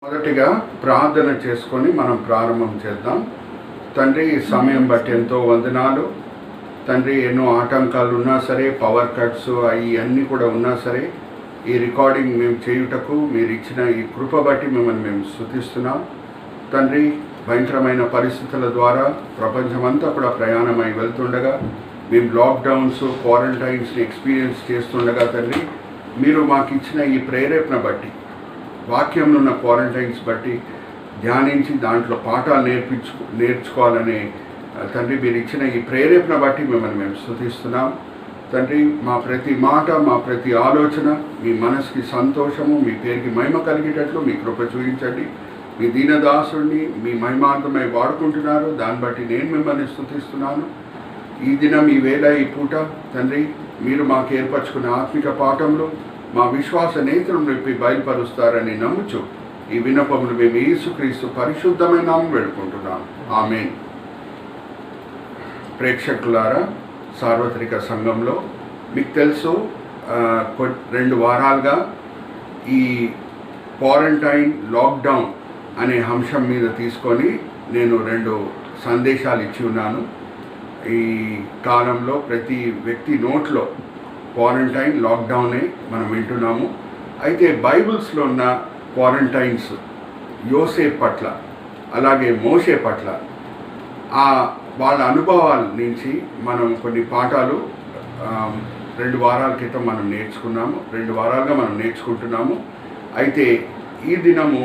మొదటిగా ప్రార్థన చేసుకొని మనం ప్రారంభం చేద్దాం. తండ్రి, ఈ సమయం బట్టి ఎంతో వందనాలు తండ్రి. ఎన్నో ఆటంకాలు ఉన్నా సరే, పవర్ కట్స్ అన్నీ కూడా ఉన్నా సరే, ఈ రికార్డింగ్ మేము చేయుటకు మీరు ఇచ్చిన ఈ కృప బట్టి మిమ్మల్ని మేము స్తుతిస్తున్నాం తండ్రి. భయంకరమైన పరిస్థితుల ద్వారా ప్రపంచమంతా కూడా ప్రయాణమై వెళ్తుండగా, మేము లాక్డౌన్స్, క్వారంటైన్స్ని ఎక్స్పీరియన్స్ చేస్తుండగా తండ్రి, మీరు మాకు ఇచ్చిన ఈ ప్రేరేపణ బట్టి, వాక్యంలో ఉన్న క్వారంటైన్స్ బట్టి ధ్యానించి దాంట్లో పాఠాలు నేర్చుకోవాలనే తండ్రి మీరు ఇచ్చిన ఈ ప్రేరేపణ బట్టి మిమ్మల్ని మేము స్తుతిస్తున్నాం తండ్రి. మా ప్రతి మాట, మా ప్రతి ఆలోచన మీ మనసుకి సంతోషము, మీ పేరుకి మహిమ కలిగేటట్లు మీ కృప చూపించండి. మీ దీనదాసుడిని మీ మహిమార్థమై వాడుకుంటున్నారు, దాన్ని బట్టి నేను మిమ్మల్ని స్తుతిస్తున్నాను. ఈ దినం, ఈ వేళ, ఈ పూట తండ్రి, మీరు మాకు ఏర్పరచుకున్న ఆత్మిక పాఠంలో మా విశ్వాస నేత్రం రేపి బయలుపరుస్తారని నమ్ముచు ఈ విన్నపములు మేము యేసుక్రీస్తు పరిశుద్ధమైన నామమున వేడుకుంటున్నాం. ఆమేన్. ప్రేక్షకులారా, సార్వత్రిక సంఘంలో మీకు తెలుసు 2 వారాలుగా ఈ క్వారంటైన్, లాక్డౌన్ అనే అంశం మీద తీసుకొని నేను 2 సందేశాలు ఇచ్చి ఉన్నాను. ఈ కాలంలో ప్రతి వ్యక్తి నోట్లో క్వారంటైన్, లాక్డౌనే మనం వింటున్నాము. అయితే బైబిల్స్లో ఉన్న క్వారంటైన్స్ యోసేపు పట్ల, అలాగే మోషే పట్ల, వాళ్ళ అనుభవాల నుంచి మనం కొన్ని పాఠాలు 2 వారాల క్రితం మనం నేర్చుకున్నాము. 2 వారాలుగా మనం నేర్చుకుంటున్నాము. అయితే ఈ దినము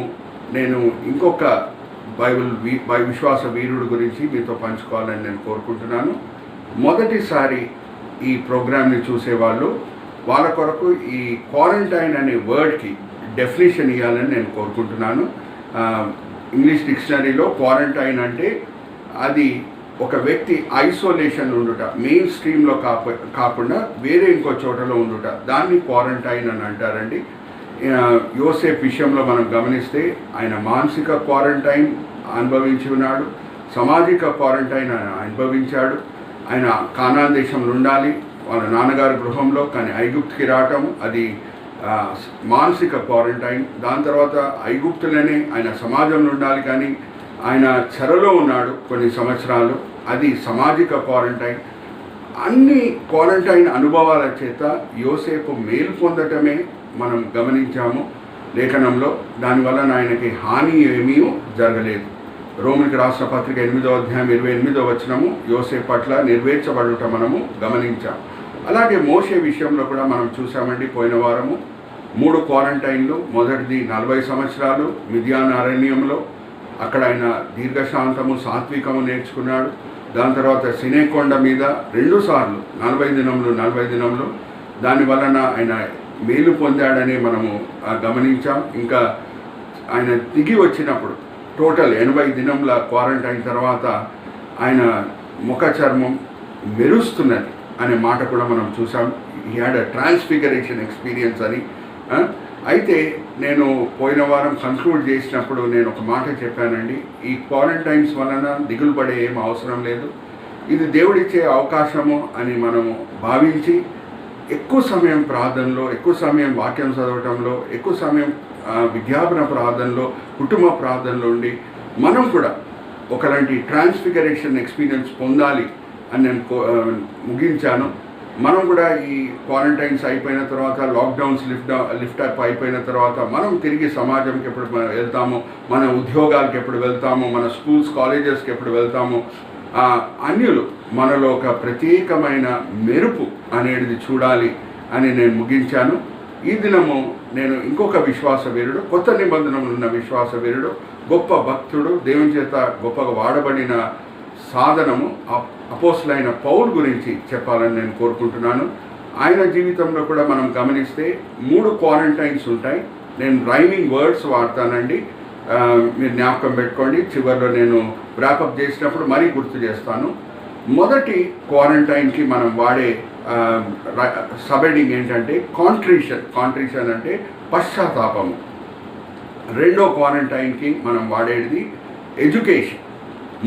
నేను ఇంకొక విశ్వాస వీరుడు గురించి మీతో పంచుకోవాలని నేను కోరుకుంటున్నాను. మొదటిసారి ఈ ప్రోగ్రామ్ని చూసేవాళ్ళు, వాళ్ళ కొరకు ఈ క్వారంటైన్ అనే వర్డ్కి డెఫినేషన్ ఇవ్వాలని నేను కోరుకుంటున్నాను. ఇంగ్లీష్ డిక్షనరీలో క్వారంటైన్ అంటే అది ఒక వ్యక్తి ఐసోలేషన్ ఉండుట, మెయిన్ స్ట్రీమ్లో కాకుండా వేరే ఇంకో చోటలో ఉండుట, దాన్ని క్వారంటైన్ అని అంటారండి. యోసేపు విషయంలో మనం గమనిస్తే ఆయన మానసిక క్వారంటైన్ అనుభవించి ఉన్నాడు, సామాజిక క్వారంటైన్ ఆయన అనుభవించాడు. ఆయన కానాన్ దేశంలో ఉండాలి, వాళ్ళ నాన్నగారి గృహంలో, కానీ ఐగుప్తుకి రావటం అది మానసిక క్వారంటైన్. దాని తర్వాత ఐగుప్తులనే ఆయన సమాజంలో ఉండాలి, కానీ ఆయన చెరలో ఉన్నాడు కొన్ని సంవత్సరాలు, అది సామాజిక క్వారంటైన్. అన్ని క్వారంటైన్ అనుభవాల చేత యోసేపు మేలు పొందటమే మనం గమనించాము లేఖనంలో. దానివల్ల ఆయనకి హాని ఏమీ జరగలేదు. రోమిలికి రాసిన పత్రిక 8వ అధ్యాయం 28వ వచనము యోసేపు పట్ల నెరవేర్చబడుట మనము గమనించాం. అలాగే మోషే విషయంలో కూడా మనం చూసామండి. పోయిన వారము 3 క్వారంటైన్లు. మొదటిది 40 సంవత్సరాలు మిద్యాన్ అరణ్యంలో, అక్కడ ఆయన దీర్ఘశాంతము, సాత్వికము నేర్చుకున్నాడు. దాని తర్వాత సినేకొండ మీద 2 సార్లు 40 దినములు దానివలన ఆయన మేలు పొందాడని మనము గమనించాం. ఇంకా ఆయన దిగి వచ్చినప్పుడు టోటల్ 80 దినముల క్వారంటైన్ తర్వాత ఆయన ముఖ చర్మం మెరుస్తున్నది అనే మాట కూడా మనం చూసాం. He had a transfiguration experience అని. అయితే నేను పోయిన వారం కన్క్లూడ్ చేసినప్పుడు నేను ఒక మాట చెప్పానండి. ఈ క్వారంటైన్స్ వలన దిగులు పడే ఏం అవసరం లేదు, ఇది దేవుడిచ్చే అవకాశము అని మనము భావించి ఎక్కువ సమయం ప్రార్థనలో, ఎక్కువ సమయం వాక్యం చదవటంలో, ఎక్కువ సమయం విజ్ఞాపన ప్రార్థనలో, కుటుంబ ప్రార్థనలో ఉండి మనం కూడా ఒకలాంటి ట్రాన్స్ఫిగరేషన్ ఎక్స్పీరియన్స్ పొందాలి అని నేను ముగించాను. మనం కూడా ఈ క్వారంటైన్స్ అయిపోయిన తర్వాత, లాక్డౌన్స్ లిఫ్ట్ అప్ అయిపోయిన తర్వాత మనం తిరిగి సమాజంకి ఎప్పుడు వెళ్తామో, మన ఉద్యోగాలకు ఎప్పుడు వెళ్తామో, మన స్కూల్స్, కాలేజెస్కి ఎప్పుడు వెళ్తామో, అన్యులు మనలో ఒక ప్రత్యేకమైన మెరుపు అనేది చూడాలి అని నేను ముగించాను. ఈ దినము నేను ఇంకొక విశ్వాస వీరుడు, కొత్త నిబంధనలు ఉన్న విశ్వాస వీరుడు, గొప్ప భక్తుడు, దేవుని చేత గొప్పగా వాడబడిన సాధనము అపోస్తలుడైన పౌలు గురించి చెప్పాలని నేను కోరుకుంటున్నాను. ఆయన జీవితంలో కూడా మనం గమనిస్తే 3 క్వారంటైన్స్ ఉంటాయి. నేను రైమింగ్ వర్డ్స్ వాడతానండి, మీరు జ్ఞాపకం పెట్టుకోండి. చివరిలో నేను వ్రాపప్ చేసినప్పుడు మరీ గుర్తు చేస్తాను. మొదటి క్వారంటైన్కి మనం వాడే సబెడింగ్ ఏంటంటే కాంట్రిషన్ అంటే పశ్చాత్తాపము. 2వ క్వారంటైన్కి మనం వాడేది ఎడ్యుకేషన్,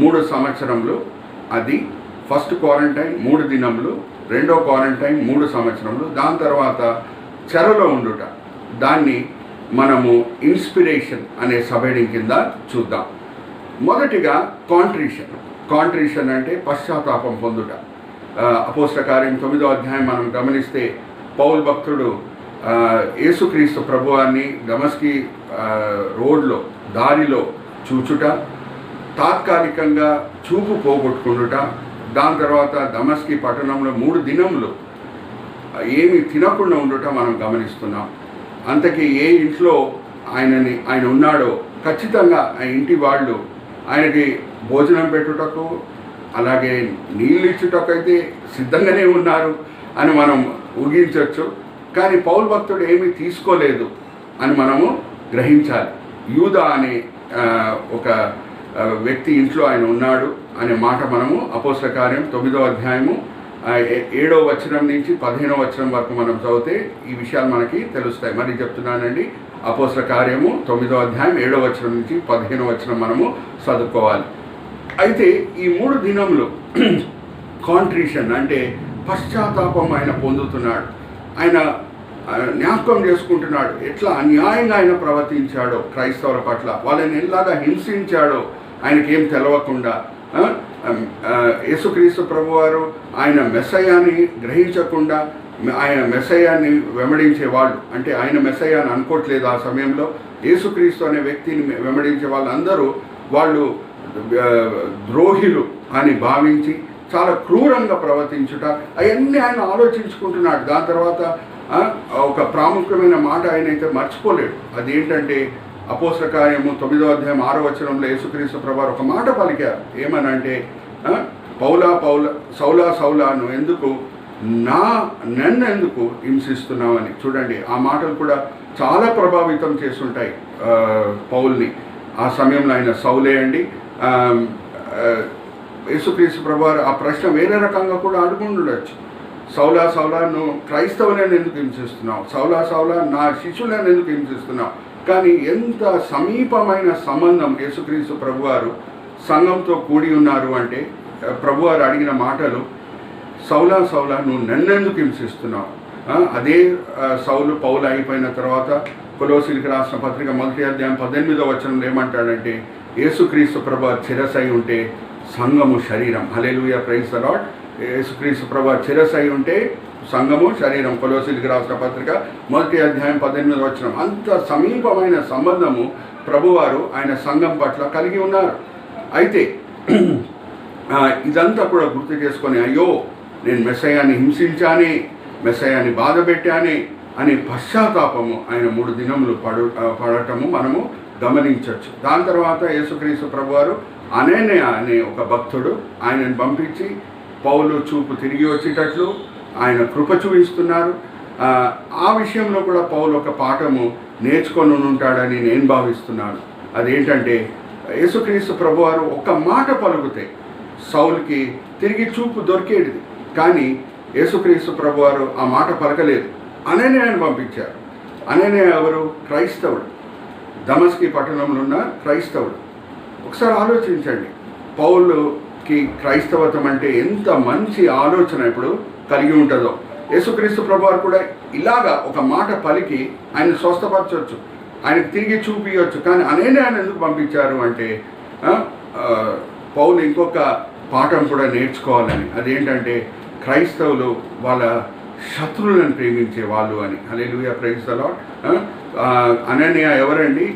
3 సంవత్సరములు. అది ఫస్ట్ క్వారంటైన్ 3 దినములు, 2వ క్వారంటైన్ 3 సంవత్సరములు. దాని తర్వాత చెరలో ఉండుట, దాన్ని మనము ఇన్స్పిరేషన్ అనే సబ్ హెడింగ్ కింద చూద్దాం. మొదటిగా కాంట్రిషన్ అంటే పశ్చాత్తాపం పొందుట. అపోస్తల కార్యం 9వ అధ్యాయం మనం గమనిస్తే పౌలు భక్తుడు యేసుక్రీస్తు ప్రభువాన్ని దమస్కీ రోడ్లో దారిలో చూచుట, తాత్కాలికంగా చూపు పోగొట్టుకుండుట, దాని తర్వాత దమస్కీ పట్టణంలో 3 దినములు ఏమీ తినకుండా ఉండుట మనం గమనిస్తున్నాం. అంతకీ ఏ ఇంట్లో ఆయన ఉన్నాడో ఖచ్చితంగా ఆ ఇంటి వాళ్ళు ఆయనకి భోజనం పెట్టుటకు అలాగే నీళ్ళు ఇచ్చుటకు అయితే సిద్ధంగానే ఉన్నారు అని మనం ఊహించవచ్చు. కానీ పౌలు భక్తుడు ఏమీ తీసుకోలేదు అని మనము గ్రహించాలి. యూదా అనే ఒక వ్యక్తి ఇంట్లో ఆయన ఉన్నాడు అనే మాట మనము అపోస్తల కార్యం 9వ అధ్యాయము 7వ వచనం నుంచి 15వ వచనం వరకు మనం చదివితే ఈ విషయాలు మనకి తెలుస్తాయి. మరి చెప్తున్నానండి, అపోస్తల కార్యము 9వ అధ్యాయం 7వ వచనం నుంచి 15వ వచనం మనము చదువుకోవాలి. అయితే ఈ 3 దినములు కాంట్రిషన్ అంటే పశ్చాత్తాపం ఆయన పొందుతున్నాడు. ఆయన జ్ఞాపకం చేసుకుంటున్నాడు ఎట్లా అన్యాయంగా ఆయన ప్రవర్తించాడో క్రైస్తవుల పట్ల, వాళ్ళని ఎలాగా హింసించాడో ఆయనకేం తెలవకుండా. యేసుక్రీస్తు ప్రభువారు ఆయన మెస్సయాన్ని గ్రహించకుండా ఆయన మెస్సయాన్ని వెంబడించేవాళ్ళు, అంటే ఆయన మెస్సయాన్ని అనుకోవట్లేదు ఆ సమయంలో, యేసుక్రీస్తు అనే వ్యక్తిని వెంబడించే వాళ్ళందరూ వాళ్ళు ద్రోహిలు అని భావించి చాలా క్రూరంగా ప్రవర్తించుట అవన్నీ ఆయన ఆలోచించుకుంటున్నాడు. దాని తర్వాత ఒక ప్రాముఖ్యమైన మాట ఆయన అయితే మర్చిపోలేడు. అదేంటంటే అపోస్తల కార్యము 9వ అధ్యాయం 6వ వచనంలో యేసుక్రీస్తు ప్రభువారు ఒక మాట పలికారు. ఏమనంటే, సౌలా సౌలా నువ్వు ఎందుకు నన్ను ఎందుకు హింసిస్తున్నావని. చూడండి, ఆ మాటలు కూడా చాలా ప్రభావితం చేస్తుంటాయి పౌల్ని. ఆ సమయంలో ఆయన సౌలే అండి. యేసుక్రీస్తు ప్రభువారు ఆ ప్రశ్న వేరే రకంగా కూడా అడుగుండొచ్చు. సౌలా సౌలా నువ్వు క్రైస్తవులను ఎందుకు హింసిస్తున్నావు, సౌలా సౌలా నా శిష్యులను ఎందుకు హింసిస్తున్నావు. కానీ ఎంత సమీపమైన సంబంధం యేసుక్రీస్తు ప్రభువారు సంఘంతో కూడి ఉన్నారు అంటే, ప్రభువారు అడిగిన మాటలు, సౌలా సౌలా నువ్వు నన్నెందుకు హింసిస్తున్నావు. అదే పౌలు అయిపోయిన తర్వాత కొలోసీలకు రాసిన పత్రిక 1వ అధ్యాయం 18వ వచనంలో ఏమంటాడంటే, యేసుక్రీస్తు ప్రభువారు శిరస్సు అయి ఉంటే సంఘము శరీరం. హల్లెలూయా, ప్రైజ్ ది లార్డ్. యేసుక్రీస్తు ప్రభువారు శిరస్సు అయి ఉంటే సంఘము శరీరం. కొలోసీలకు రాసిన పత్రిక 1వ అధ్యాయం 18వ వచనం. అంత సమీపమైన సంబంధము ప్రభువారు ఆయన సంఘం పట్ల కలిగి ఉన్నారు. అయితే ఇదంతా కూడా గుర్తు చేసుకొని, అయ్యో నేను మెస్సయాన్ని హింసించానే, మెస్సయాన్ని బాధ పెట్టానే అనే పశ్చాత్తాపము ఆయన 3 దినములు పడటము మనము గమనించవచ్చు. దాని తర్వాత యేసుక్రీస్తు ప్రభువారు అననీయ అనే ఒక భక్తుడు ఆయనను పంపించి పౌలు చూపు తిరిగి వచ్చేటట్లు ఆయన కృప చూపిస్తున్నారు. ఆ విషయంలో కూడా పౌలు ఒక పాఠము నేర్చుకొని ఉంటాడని నేను భావిస్తున్నాను. అదేంటంటే, యేసుక్రీస్తు ప్రభువారు ఒక మాట పలుకుతే సౌలుకి తిరిగి చూపు దొరికేది. కానీ యేసుక్రీస్తు ప్రభువారు ఆ మాట పలకలేదు, అననీయను పంపించారు. అననీయ ఎవరు? క్రైస్తవుడు, దమస్కీ పట్టణంలో ఉన్న క్రైస్తవుడు. ఒకసారి ఆలోచించండి, పౌలుకి క్రైస్తవత్వం అంటే ఎంత మంచి ఆలోచన ఇప్పుడు కలిగి ఉంటుందో. యేసుక్రీస్తు ప్రభువారు కూడా ఇలాగా ఒక మాట పలికి ఆయన స్వస్థపరచవచ్చు, ఆయనకు తిరిగి చూపించవచ్చు. కానీ అననీయను ఎందుకు పంపించారు అంటే, పౌలు ఇంకొక పాఠం కూడా నేర్చుకోవాలని. అదేంటంటే, క్రైస్తవులు వాళ్ళ శత్రువులను ప్రేమించే వాళ్ళు అని. హల్లెలూయా, ప్రైజ్ ది లార్డ్. అననీయ ఎవరండి?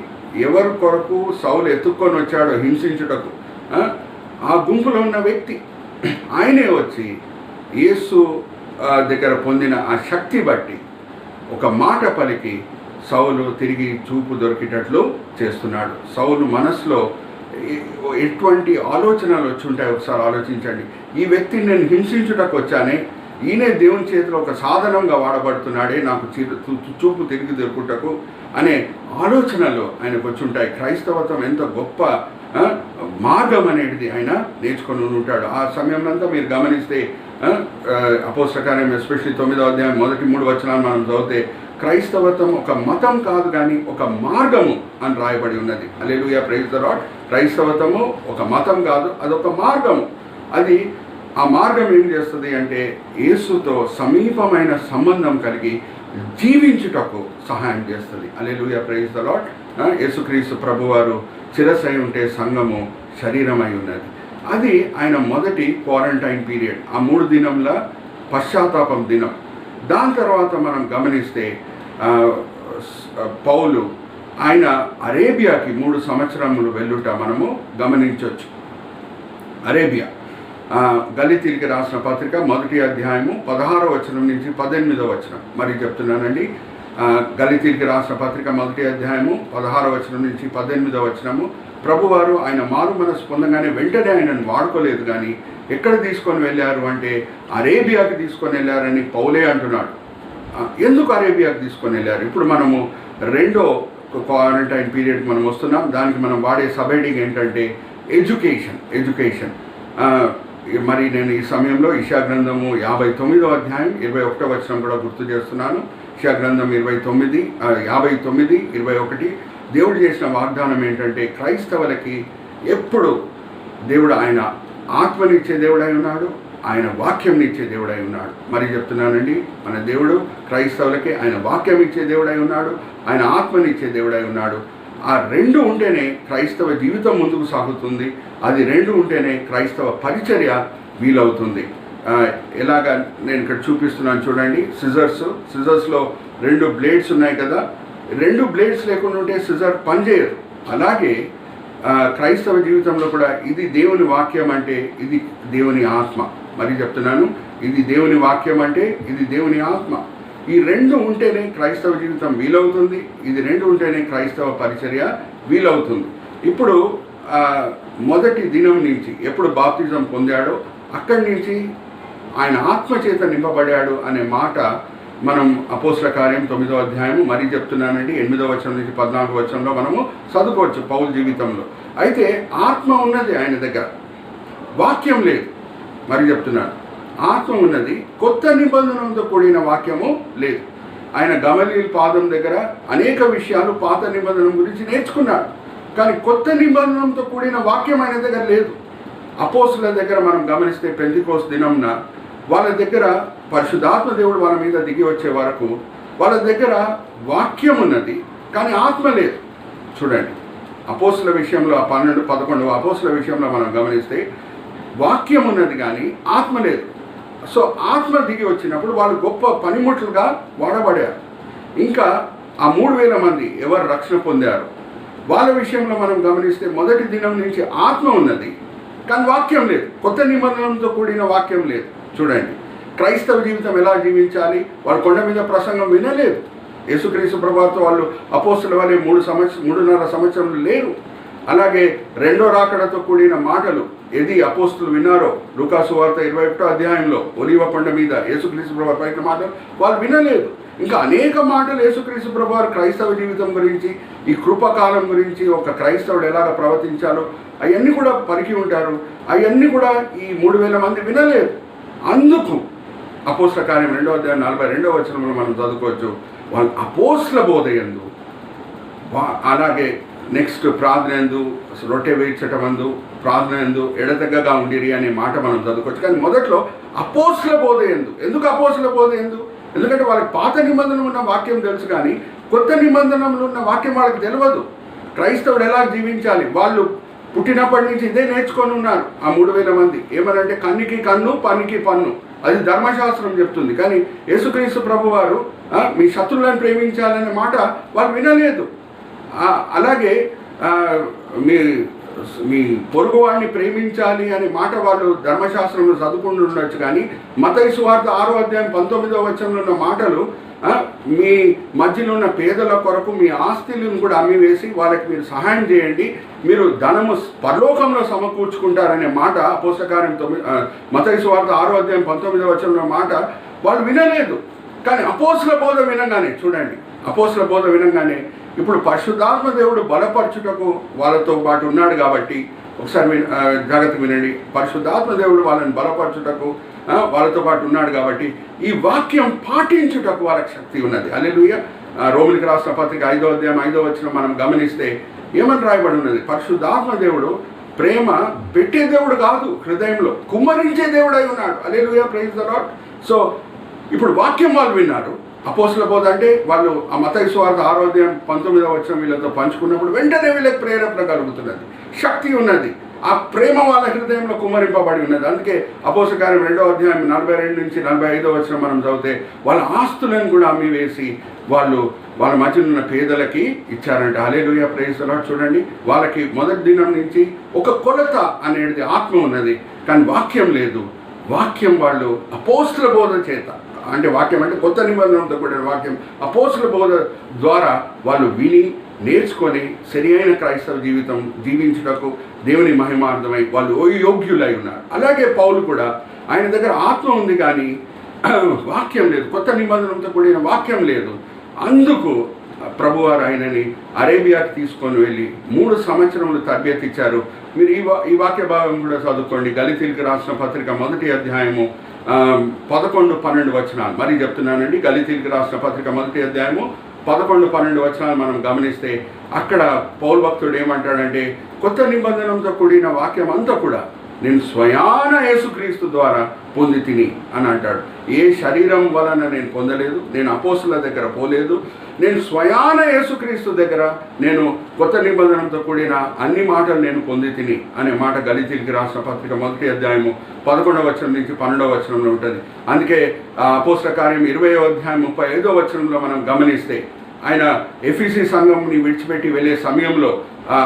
ఎవరి కొరకు సౌలు ఎత్తుక్కొని వచ్చాడో హింసించుటకు, ఆ గుంపులో ఉన్న వ్యక్తి ఆయనే వచ్చి యేసు దగ్గర పొందిన ఆ శక్తి బట్టి ఒక మాట పలికి సౌలు తిరిగి చూపు దొరికేటట్లు చేస్తున్నాడు. సౌలు మనసులో ఎటువంటి ఆలోచనలు వచ్చి ఉంటాయి ఒకసారి ఆలోచించండి. ఈ వ్యక్తిని నేను హింసించుటకు వచ్చానే, ఈయనే దేవుని చేతిలో ఒక సాధనంగా వాడబడుతున్నాడే, నాకు చూపు తిరిగి దొరుకుటకు అనే ఆలోచనలు ఆయనకు వచ్చి ఉంటాయి. క్రైస్తవత్వం ఎంత గొప్ప మార్గం అనేది ఆయన నేర్చుకొని ఉంటాడు. ఆ సమయంలో మీరు గమనిస్తే అపోస్తల కార్యం ఎస్పెషల్లీ 9వ అధ్యాయం 1-3 వచనాలు మనం చదివితే, క్రైస్తవత్వం ఒక మతం కాదు కానీ ఒక మార్గము అని రాయబడి ఉన్నది. హల్లెలూయా, ప్రైజ్ ది లార్డ్. క్రైస్తవత్వము ఒక మతం కాదు, అదొక మార్గము. అది ఆ మార్గం ఏం చేస్తుంది అంటే, యేసుతో సమీపమైన సంబంధం కలిగి జీవించుటకు సహాయం చేస్తుంది. హల్లెలూయా, ప్రైజ్ ద లార్డ్. యేసుక్రీస్తు ప్రభువారు శిరస్సై ఉంటే సంఘము శరీరమై ఉన్నది. అది ఆయన మొదటి క్వారంటైన్ పీరియడ్, ఆ 3 దినంల పశ్చాత్తాపం దినం. దాని తర్వాత మనం గమనిస్తే పౌలు ఆయన అరేబియాకి 3 సంవత్సరములు వెళ్ళుట మనము గమనించవచ్చు. అరేబియా, గలితీయులకు రాసిన పత్రిక 1వ అధ్యాయము 16వ వచనం నుంచి 18వ వచనం మరి చెప్తున్నానండి. గలితీయులకు రాసిన పత్రిక 1వ అధ్యాయము 16వ వచనం నుంచి 18వ వచనము. ప్రభువారు ఆయన మారు మనసు పొందగానే వెంటనే ఆయనను వాడుకోలేదు, కానీ ఎక్కడ తీసుకొని వెళ్ళారు అంటే అరేబియాకి తీసుకొని వెళ్ళారని పౌలే అంటున్నాడు. ఎందుకు అరేబియాకి తీసుకొని వెళ్ళారు? ఇప్పుడు మనము 2వ క్వారంటైన్ పీరియడ్కి మనం వస్తున్నాం. దానికి మనం వాడే సబ్-హెడింగ్ ఏంటంటే ఎడ్యుకేషన్. మరి నేను ఈ సమయంలో ఇషయా గ్రంథము 59వ అధ్యాయం 21వ వచనం కూడా గుర్తు చేస్తున్నాను. ఇషయా గ్రంథం 59:21 దేవుడు చేసిన వాగ్దానం ఏంటంటే క్రైస్తవులకి ఎప్పుడు దేవుడు ఆయన ఆత్మనిచ్చే దేవుడై ఉన్నాడు, ఆయన వాక్యం ఇచ్చే దేవుడై ఉన్నాడు. మరి చెప్తున్నానండి, మన దేవుడు క్రైస్తవులకి ఆయన వాక్యం ఇచ్చే దేవుడై ఉన్నాడు, ఆయన ఆత్మనిచ్చే దేవుడై ఉన్నాడు. ఆ 2 ఉంటేనే క్రైస్తవ జీవితం ముందుకు సాగుతుంది. అది 2 ఉంటేనే క్రైస్తవ పరిచర్య వీలవుతుంది. ఎలాగా నేను ఇక్కడ చూపిస్తున్నాను చూడండి. సిజర్స్లో 2 బ్లేడ్స్ ఉన్నాయి కదా. 2 బ్లేడ్స్ లేకుండా ఉంటే సిజర్ పనిచేయదు. అలాగే క్రైస్తవ జీవితంలో కూడా ఇది దేవుని వాక్యం అంటే ఇది దేవుని ఆత్మ. మరి చెప్తున్నాను, ఇది దేవుని వాక్యం అంటే ఇది దేవుని ఆత్మ. ఈ 2 ఉంటేనే క్రైస్తవ జీవితం వీలవుతుంది. ఇది 2 ఉంటేనే క్రైస్తవ పరిచర్య వీలవుతుంది. ఇప్పుడు మొదటి దినం నుంచి ఎప్పుడు బాప్తిజం పొందాడో అక్కడి నుంచి ఆయన ఆత్మచేత నింపబడాడు అనే మాట మనం అపోస్తల కార్యం 9వ అధ్యాయము మరి చెప్తున్నానండి 8వ వచనం నుంచి 14వ వచనంలో మనము చదువుకోవచ్చు పౌలు జీవితంలో. అయితే ఆత్మ ఉన్నది ఆయన దగ్గర, వాక్యం లేదు. మరి చెప్తున్నాను, ఆత్మ ఉన్నది, కొత్త నిబంధనతో కూడిన వాక్యము లేదు. ఆయన గమలీల్ పాదం దగ్గర అనేక విషయాలు పాత నిబంధన గురించి నేర్చుకున్నాడు, కానీ కొత్త నిబంధనతో కూడిన వాక్యం ఆయన దగ్గర లేదు. అపోస్తుల దగ్గర మనం గమనిస్తే పెంతెకోస్తు దినంన వాళ్ళ దగ్గర పరిశుద్ధాత్మ దేవుడు వాళ్ళ మీద దిగి వచ్చే వరకు వాళ్ళ దగ్గర వాక్యం ఉన్నది, కానీ ఆత్మ లేదు. చూడండి, అపోస్తుల విషయంలో 12-11 అపోస్తుల విషయంలో మనం గమనిస్తే వాక్యం ఉన్నది కానీ ఆత్మ లేదు. సో ఆత్మ దిగి వచ్చినప్పుడు వాళ్ళు గొప్ప పనిముట్లుగా వాడబడారు. ఇంకా ఆ 3000 మంది ఎవరు రక్షణ పొందారు వాళ్ళ విషయంలో మనం గమనిస్తే మొదటి దినం నుంచి ఆత్మ ఉన్నది కానీ వాక్యం లేదు, కొత్త నిబంధనలతో కూడిన వాక్యం లేదు. చూడండి, క్రైస్తవ జీవితం ఎలా జీవించాలి, వాళ్ళు కొండ మీద ప్రసంగం వినలేదు. యేసుక్రీస్తు ప్రభువుతో వాళ్ళు అపోస్తుల వలె 3.5 సంవత్సరాలు లేరు. అలాగే రెండో రాకడతో కూడిన మాటలు ఏది అపోస్తులు విన్నారో లూకాసు వార్త 21వ అధ్యాయంలో ఒలీవ కొండ మీద యేసుక్రీస్తు ప్రభువు పలికిన మాటలు వాళ్ళు వినలేదు. ఇంకా అనేక మాటలు యేసుక్రీస్తు ప్రభువు క్రైస్తవ జీవితం గురించి, ఈ కృపకాలం గురించి, ఒక క్రైస్తవుడు ఎలాగ ప్రవర్తించాలో అవన్నీ కూడా పలికి ఉంటారు. అవన్నీ కూడా ఈ 3000 మంది వినలేదు. అందుకు అపోస్తల కార్యం 2వ అధ్యాయం 42వ వచనంలో మనం చదువుకోవచ్చు. వాళ్ళు అపోస్తల బోధ యందు, అలాగే నెక్స్ట్ ప్రార్థన యందు, రొట్టె వేయించటం అందు, ప్రార్థన యందు ఎడతెగగా ఉండిరి అనే మాట మనం చదువుకోవచ్చు. కానీ మొదట్లో అపోస్తల బోధ యందు. ఎందుకు అపోస్తల బోధ యందు? ఎందుకంటే వాళ్ళకి పాత నిబంధనలు ఉన్న వాక్యం తెలుసు, కానీ కొత్త నిబంధనలు ఉన్న వాక్యం వాళ్ళకి తెలియదు. క్రైస్తవుడు ఎలా జీవించాలి, వాళ్ళు పుట్టినప్పటి నుంచి ఇదే నేర్చుకొని ఉన్నారు. ఆ 3000 మంది ఏమనంటే కన్నుకి కన్ను, పన్నుకి పన్ను, అది ధర్మశాస్త్రం చెప్తుంది. కానీ యేసుక్రీస్తు ప్రభు వారు మీ శత్రువులను ప్రేమించాలనే మాట వాళ్ళు వినలేదు. అలాగే మీ పొరుగువాడిని ప్రేమించాలి అనే మాట వాళ్ళు ధర్మశాస్త్రంలో చదువుకుంటూ ఉండొచ్చు. కానీ మత్తయి సువార్త 6వ అధ్యాయం 19వ వచనంలో ఉన్న మాటలు, మీ మధ్యలో ఉన్న పేదల కొరకు మీ ఆస్తులను కూడా అమ్మివేసి వాళ్ళకి మీరు సహాయం చేయండి, మీరు ధనము పరలోకంలో సమకూర్చుకుంటారనే మాట అపోస్తల కార్యం మత్తయి సువార్త 6వ అధ్యాయం 19వ వచనంలో మాట వాళ్ళు వినలేదు. కానీ అపోస్తల బోధ వినగానే, చూడండి, అపోస్తల బోధ వినగానే ఇప్పుడు పరిశుద్ధాత్మ దేవుడు బలపరచుటకు వాళ్ళతో పాటు ఉన్నాడు కాబట్టి, ఒకసారి జాగ్రత్త వినండి, పరిశుద్ధాత్మ దేవుడు వాళ్ళని బలపరచుటకు వాళ్ళతో పాటు ఉన్నాడు కాబట్టి ఈ వాక్యం పాటించుటకు వాళ్ళకి శక్తి ఉన్నది. హల్లెలూయా. రోమిలికి రాసిన పత్రిక 5వ అధ్యాయం 5వ వచనం మనం గమనిస్తే ఏమని రాయబడి ఉన్నది? పరిశుద్ధాత్మ దేవుడు ప్రేమ పెట్టే దేవుడు కాదు, హృదయంలో కుమ్మరించే దేవుడై ఉన్నాడు. హల్లెలూయా, ప్రైజ్ ది లార్డ్. సో ఇప్పుడు వాక్యం వాళ్ళు విన్నారు, అపోస్తుల బోధ అంటే వాళ్ళు ఆ మత్తయి సువార్త 6వ అధ్యాయం 19వ వచనం వీళ్ళతో పంచుకున్నప్పుడు వెంటనే వీళ్ళకి ప్రేరేపణ కలుగుతున్నది, శక్తి ఉన్నది, ఆ ప్రేమ వాళ్ళ హృదయంలో కుమ్మరింపబడి ఉన్నది. అందుకే అపోస్తల కార్యం 2వ అధ్యాయం 42 నుంచి 45వ వచనం మనం చదివితే వాళ్ళ ఆస్తులను కూడా అమ్మి వేసి వాళ్ళు వాళ్ళ మధ్యన ఉన్న పేదలకి ఇచ్చారంట. హల్లెలూయా, ప్రైజ్ ది లార్డ్. చూడండి, వాళ్ళకి మొదటి దినం నుంచి ఒక కొలత అనేది ఆత్మ ఉన్నది, కానీ వాక్యం లేదు. వాక్యం వాళ్ళు అపోస్తల బోధ చేత, అంటే వాక్యం అంటే కొత్త నిబంధనతో కూడిన వాక్యం, అపోస్తల బోధ ద్వారా వాళ్ళు విని నేర్చుకొని సరి అయిన క్రైస్తవ జీవితం జీవించుటకు దేవుని మహిమార్థమై వాళ్ళు యోగ్యులై ఉన్నారు. అలాగే పౌలు కూడా, ఆయన దగ్గర ఆత్మ ఉంది కానీ వాక్యం లేదు, కొత్త నిబంధనతో కూడిన వాక్యం లేదు. అందుకు ప్రభువారు ఆయనని అరేబియాకి తీసుకొని వెళ్ళి 3 సంవత్సరములు తరబేతి ఇచ్చారు. మీరు ఈ వాక్య భాగం కూడా చదువుకోండి. గలితీయులకు రాసిన పత్రిక 1వ అధ్యాయము 11-12 వచనాలు మరి చెప్తున్నానండి. గలితీయులకు రాసిన పత్రిక 1వ అధ్యాయము 11-12 వచనాలు మనం గమనిస్తే అక్కడ పౌలు భక్తుడు ఏమంటాడంటే, కొత్త నిబంధనతో కూడిన వాక్యం అంతా కూడా నేను స్వయాన యేసుక్రీస్తు ద్వారా పొంది తిని అని అంటాడు. ఏ శరీరం వలన నేను పొందలేదు, నేను అపోస్తుల దగ్గర పోలేదు, నేను స్వయాన యేసుక్రీస్తు దగ్గర నేను కొత్త నిబంధనతో కూడిన అన్ని మాటలు నేను పొంది తిని అనే మాట గలితీయులకు రాసిన పత్రిక 1వ అధ్యాయము 11వ వచనం నుంచి 12వ వచనంలో ఉంటుంది. అందుకే అపోస్తల కార్యం 20వ అధ్యాయం 35వ వచనంలో మనం గమనిస్తే ఆయన ఎఫీసీ సంఘంని విడిచిపెట్టి వెళ్ళే సమయంలో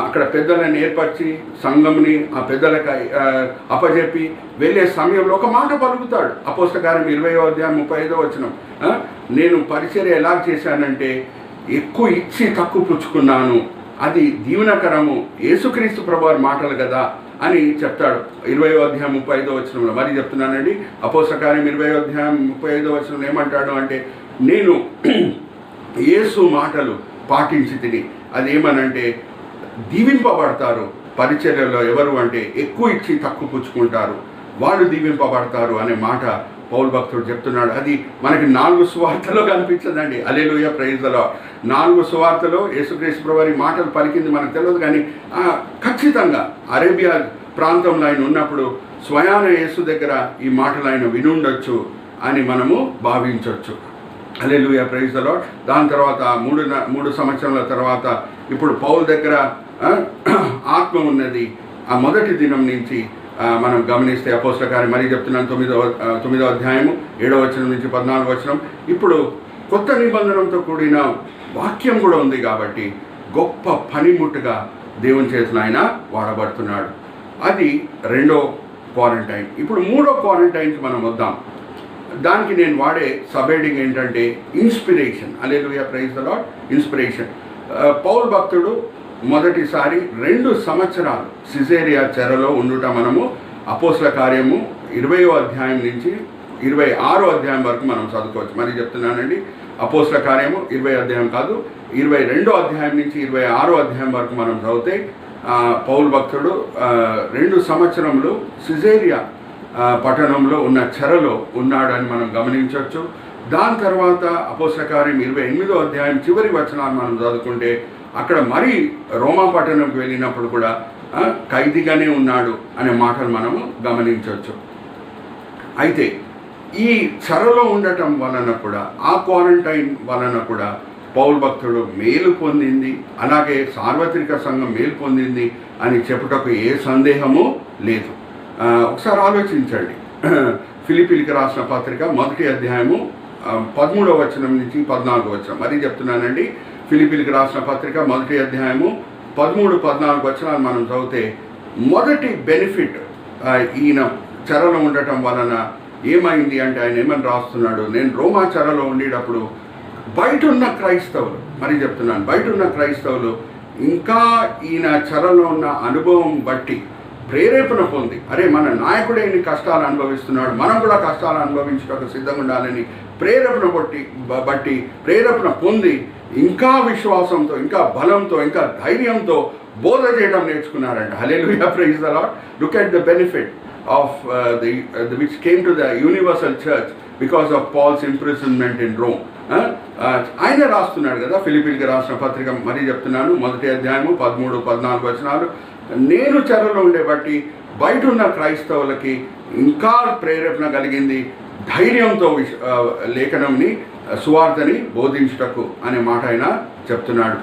అక్కడ పెద్దలను ఏర్పరిచి సంఘంని ఆ పెద్దలకు అప్పజెప్పి వెళ్ళే సమయంలో ఒక మాట పలుకుతాడు. అపోస్తల కార్యం 20వ అధ్యాయం 35వ వచనం, నేను పరిచర్య ఎలా చేశానంటే ఎక్కువ ఇచ్చి తక్కువ పుచ్చుకున్నాను, అది దీవెనకరము, యేసుక్రీస్తు ప్రభువారి మాటలు కదా అని చెప్తాడు 20వ అధ్యాయం 35వ వచనంలో. మరి చెప్తున్నానండి, అపోస్తల కార్యం 20వ అధ్యాయం 35వ వచనంలో ఏమంటాడు అంటే, నేను యేసు మాటలు పాటించి తిని, అదేమనంటే దీవింపబడతారు పరిచర్యలో ఎవరు అంటే ఎక్కువ ఇచ్చి తక్కువ పుచ్చుకుంటారు, వాళ్ళు దీవింపబడతారు అనే మాట పౌలు భక్తుడు చెప్తున్నాడు. అది మనకి 4 సువార్తలో కనిపించదండి. హల్లెలూయా, ప్రైజ్ ది లార్డ్. 4 సువార్తలో యేసుక్రీస్తు ప్రభువారి మాటలు పలికింది మనకు తెలియదు, కానీ ఖచ్చితంగా అరేబియా ప్రాంతంలో ఆయన ఉన్నప్పుడు స్వయాన యేసు దగ్గర ఈ మాటలు ఆయన వినుండొచ్చు అని మనము భావించవచ్చు. హల్లెలూయా, ప్రైజ్ ది లార్డ్. దాని తర్వాత 3 సంవత్సరాల తర్వాత ఇప్పుడు పౌలు దగ్గర ఆత్మ ఉన్నది. ఆ మొదటి దినం నుంచి మనం గమనిస్తే అపోస్తల కార్యం మరి చెప్తున్నాను 9వ అధ్యాయము 7వ వచనం నుంచి 14వ వచనం. ఇప్పుడు కొత్త నిబంధనతో కూడిన వాక్యం కూడా ఉంది కాబట్టి గొప్ప పనిముట్టుగా దేవుని చేతులు ఆయన వాడబడుతున్నాడు. అది 2వ క్వారంటైన్. ఇప్పుడు 3వ క్వారంటైన్కి మనం వద్దాం. దానికి నేను వాడే సబ్హెడింగ్ ఏంటంటే inspiration. Hallelujah, praise the Lord. Inspiration. పౌలు భక్తుడు మొదటిసారి 2 సంవత్సరాలు సిజేరియా చెరలో ఉండుట మనము అపోస్తల కార్యము 20వ అధ్యాయం నుంచి 26వ అధ్యాయం వరకు మనం చదువుకోవచ్చు. మరి చెప్తున్నానండి, అపోస్తల కార్యము 20వ అధ్యాయం కాదు, 22వ అధ్యాయం నుంచి 26వ అధ్యాయం వరకు మనం చదివితే పౌలు భక్తుడు 2 సంవత్సరములు సిజేరియా పట్టణంలో ఉన్న చెరలో ఉన్నాడని మనం గమనించవచ్చు. దాని తర్వాత అపోస్తల కార్యం 28వ అధ్యాయం చివరి వచనాలు మనం చదువుకుంటే అక్కడ మరి రోమా పట్టణంకి వెళ్ళినప్పుడు కూడా ఖైదీగానే ఉన్నాడు అనే మాటలు మనము గమనించవచ్చు. అయితే ఈ చెరలో ఉండటం వలన కూడా, ఆ క్వారంటైన్ వలన కూడా పౌలు భక్తుడు మేలు పొందింది, అలాగే సార్వత్రిక సంఘం మేలు పొందింది అని చెప్పుటకు ఏ సందేహము లేదు. ఒకసారి ఆలోచించండి. ఫిలిప్పీలకు రాసిన పత్రిక 1వ అధ్యాయము 13వ వచనం నుంచి 14వ వచనం. మరీ చెప్తున్నానండి, ఫిలిప్పీలకు రాసిన పత్రిక 1వ అధ్యాయము 13-14 వచనాలు మనం చదివితే మొదటి బెనిఫిట్ ఈయన చెరలో ఉండటం వలన ఏమైంది అంటే ఆయన ఏమని రాస్తున్నాడు, నేను రోమా చెరలో ఉండేటప్పుడు బయట ఉన్న క్రైస్తవులు, మరీ చెప్తున్నాను, బయట ఉన్న క్రైస్తవులు ఇంకా ఈయన చెరలో ఉన్న అనుభవం బట్టి ప్రేరేపణ పొంది, అరే మన నాయకుడే ఇన్ని కష్టాలు అనుభవిస్తున్నాడు, మనం కూడా కష్టాలు అనుభవించడానికి సిద్ధంగా ఉండాలని ప్రేరేపణ పొంది ఇంకా విశ్వాసంతో, ఇంకా బలంతో, ఇంకా ధైర్యంతో బోధ చేయడం నేర్చుకున్నారంట. Hallelujah, praise the Lord. Look at the benefit of which came to the universal church because of Paul's imprisonment in Rome. ఆయన రాస్తున్నాడు కదా ఫిలిప్పీలకు రాసిన పత్రిక, మరీ చెప్తున్నాను 1వ అధ్యాయము 13-14 వచనాలు. నేను చెరలో ఉండే బట్టి బయట ఉన్న క్రైస్తవులకి ఇంకా ప్రేరేపణ కలిగింది, ధైర్యంతో లేఖనంని సువార్తని బోధించుటకు అనే మాట ఆయన చెప్తున్నాడు.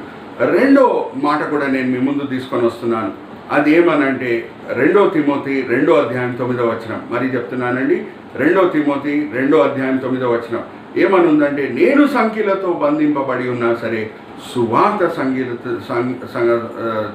రెండో మాట కూడా నేను మీ ముందు తీసుకొని వస్తున్నాను. అది ఏమనంటే 2 తిమోతి 2వ అధ్యాయం 9వ వచనం. మరి చెప్తున్నానండి, 2 తిమోతి 2వ అధ్యాయం 9వ వచనం ఏమనుందంటే, నేను సంఖ్యలతో బంధింపబడి ఉన్నా సరే సువార్త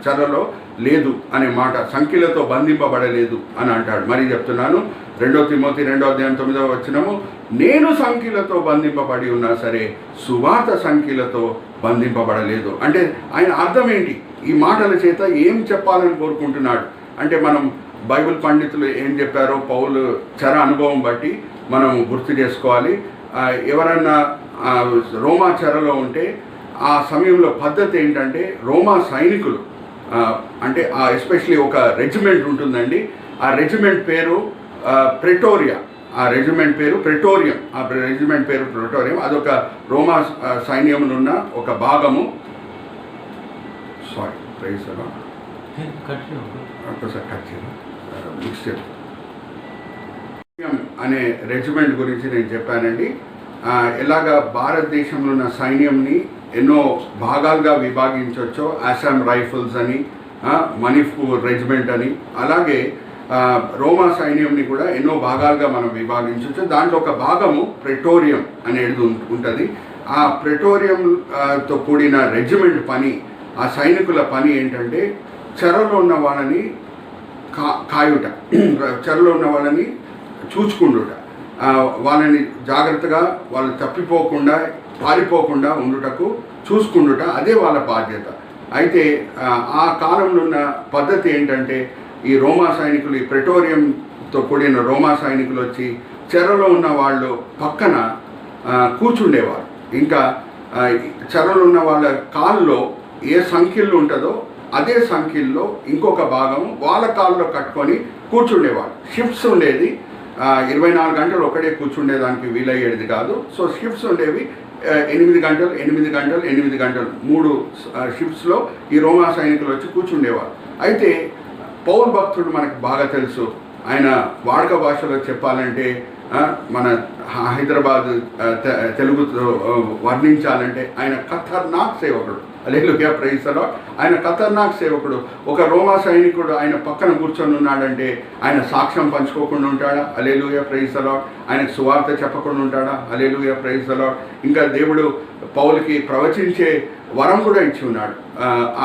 చెరలో లేదు అనే మాట, సంఖ్యలతో బంధింపబడలేదు అని అంటాడు. మరి చెప్తున్నాను, 2 తిమోతి 2వ అధ్యాయం 9వ వచనము, నేను సంఖ్యలతో బంధింపబడి ఉన్నా సరే సువార్త సంఖ్యలతో బంధింపబడలేదు. అంటే ఆయన అర్థం ఏంటి? ఈ మాటల చేత ఏం చెప్పాలని కోరుకుంటున్నాడు అంటే, మనం బైబిల్ పండితులు ఏం చెప్పారో పౌలు చెర అనుభవం బట్టి మనం గుర్తు చేసుకోవాలి. ఎవరన్నా రోమా చెరలో ఉంటే ఆ సమయంలో పద్ధతి ఏంటంటే, రోమా సైనికులు అంటే ఎస్పెషలీ ఒక రెజిమెంట్ ఉంటుందండి, ఆ రెజిమెంట్ పేరు ప్రెటోరియా, ఆ రెజిమెంట్ పేరు ప్రెటోరియం, ఆ రెజిమెంట్ పేరు ప్రెటోరియం. అదొక రోమా సైన్యంలో ఒక భాగము. సారీ, ప్రైజ్ ఒక్కసారి కట్ చేయాలి, మిక్స్చర్ అనే రెజిమెంట్ గురించి నేను చెప్పానండి. ఎలాగా భారతదేశంలో ఉన్న సైన్యంని ఎన్నో భాగాలుగా విభాగించవచ్చో, అస్సాం రైఫిల్స్ అని, మణిపూర్ రెజిమెంట్ అని, అలాగే రోమా సైన్యంని కూడా ఎన్నో భాగాలుగా మనం విభాగించవచ్చు. దాంట్లో ఒక భాగము ప్రెటోరియం అనేది ఉంటుంది. ఆ ప్రెటోరియంతో కూడిన రెజిమెంట్ పని, ఆ సైనికుల పని ఏంటంటే చెరలో ఉన్న వాళ్ళని కాయుట, చెరలో ఉన్న వాళ్ళని చూచుకుండుట, వాళ్ళని జాగ్రత్తగా వాళ్ళు తప్పిపోకుండా పారిపోకుండా ఉండుటకు చూసుకుండుట, అదే వాళ్ళ బాధ్యత. అయితే ఆ కాలంలో ఉన్న పద్ధతి ఏంటంటే, ఈ రోమా సైనికులు, ఈ ప్రెటోరియంతో కూడిన రోమా సైనికులు వచ్చి చెరలో ఉన్న వాళ్ళు పక్కన కూర్చుండేవారు. ఇంకా చెరలో ఉన్న వాళ్ళ కాల్లో ఏ సంఖ్యలు ఉంటుందో అదే సంఖ్యల్లో ఇంకొక భాగం వాళ్ళ కాల్లో కట్టుకొని కూర్చుండేవాళ్ళు. షిఫ్ట్స్ ఉండేది, 24 గంటలు ఒకటే కూర్చుండేదానికి వీలయ్యేది కాదు. సో షిఫ్ట్స్ ఉండేవి, 8 గంటలు 8 గంటలు 8 గంటలు 3 షిఫ్ట్స్లో ఈ రోమా సైనికులు వచ్చి కూర్చుండేవారు. అయితే పౌలు భక్తుడు మనకు బాగా తెలుసు. ఆయన వాడుక భాషలో చెప్పాలంటే, మన హైదరాబాద్ తెలుగుతో వర్ణించాలంటే ఆయన ఖతర్నాక్ సేవకుడు. హల్లెలూయా, ప్రైజ్ ది లార్డ్. ఆయన ఖతర్నాక్ సేవకుడు. ఒక రోమా సైనికుడు ఆయన పక్కన కూర్చొని ఉన్నాడంటే ఆయన సాక్ష్యం పంచుకోకుండా ఉంటాడా? హల్లెలూయా, ప్రైజ్ ది లార్డ్. ఆయనకు సువార్త చెప్పకుండా ఉంటాడా? హల్లెలూయా, ప్రైజ్ ది లార్డ్. ఇంకా దేవుడు పౌలుకి ప్రవచించే వరం కూడా ఇచ్చి ఉన్నాడు.